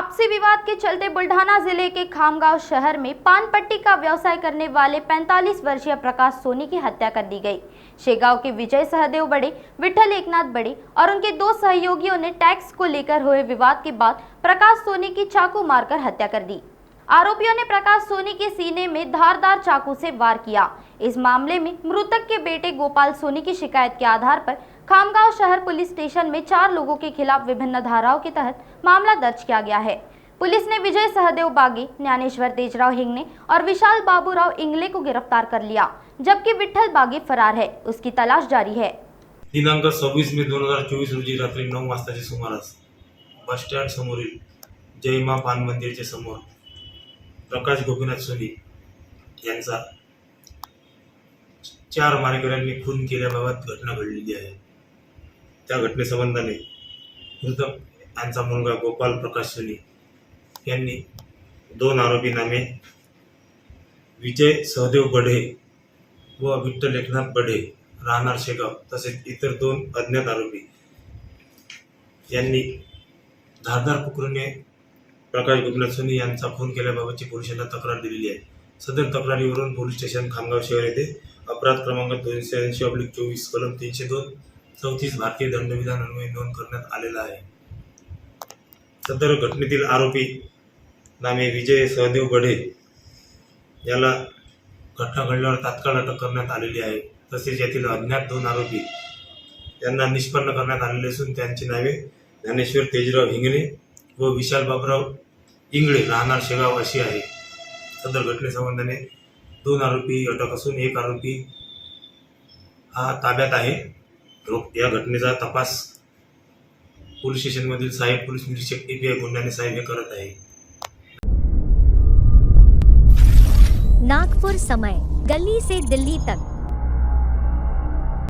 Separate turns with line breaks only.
आपसी विवाद के चलते बुल्ढाना जिले के खामगांव शहर में पान पट्टी का व्यवसाय करने वाले 45 वर्षीय प्रकाश सोनी की हत्या कर दी गई। शेगांव के विजय सहदेव बड़े, विठल एकनाथ बड़े और उनके दो सहयोगियों ने टैक्स को लेकर हुए विवाद के बाद प्रकाश सोनी की चाकू मारकर हत्या कर दी। आरोपियों ने प्रकाश सोनी के सीने में धारदार चाकू से वार किया। इस मामले में मृतक के बेटे गोपाल सोनी की शिकायत के आधार पर खामगांव शहर पुलिस स्टेशन में 4 लोगों के खिलाफ विभिन्न धाराओं के तहत मामला दर्ज किया गया है। पुलिस ने विजय सहदेव बागी, ज्ञानेश्वर तेजराव हिंगने और विशाल बाबूराव इंगले को गिरफ्तार कर लिया, जबकि विठल बागी फरार है, उसकी तलाश जारी है।
दिनांक 26 मे 2024 रोजी रात्री 9 वाजताच्या सुमारास बस स्टँड समोरील जय मा पान मंदिरच्या समोर प्रकाश गोपीनाथ सोनी यांचा 4 मारेकऱ्यांनी खून केल्याबाबत घटना घडलेली आहे। त्या घटनेसंबंधाने मृतक यांचा मुलगा गोपाल प्रकाश सोनी यांनी 2 आरोपी नामे विजय सहदेव बढे व विठ्ठल एकनाथ बढे राहणार शेगाव तसेच इतर 2 अज्ञात आरोपी यांनी धारदार पकडूने प्रकाश गोपीनाथ सोनी यांचा खून केल्याबाबतची पोलिसांना तक्रार दिलेली आहे। सदर तक्रारीवरून पोलीस स्टेशन खामगाव शहर येथे अपराध क्रमांक 280/24 कलम 302 34 भारतीय दंडविधान अन्वये नोंद करण्यात आलेला आहे। सदर घटनेतील आरोपी नामे विजय सहदेव बढे याला घटना घडल्यावर तात्काळ अटक करण्यात आलेली आहे। तसेच यातील अज्ञात 2 आरोपी यांना निष्पन्न करण्यात आलेले असून त्यांची नावे ज्ञानेश्वर तेजराव हिंगणे व विशाल बाबूराव इंगळे राहणार शेगाव अशी आहे। सदर घटनेसंबंधाने 2 आरोपी अटक असून 1 आरोपी हा ताब्यात आहे। या घटनेचा तपास पोलीस स्टेशनमधील सहाय्यक पोलीस निरीक्षक API गुंडाने साहेब हे करत आहे।
नागपुर समय, गली से दिल्ली तक।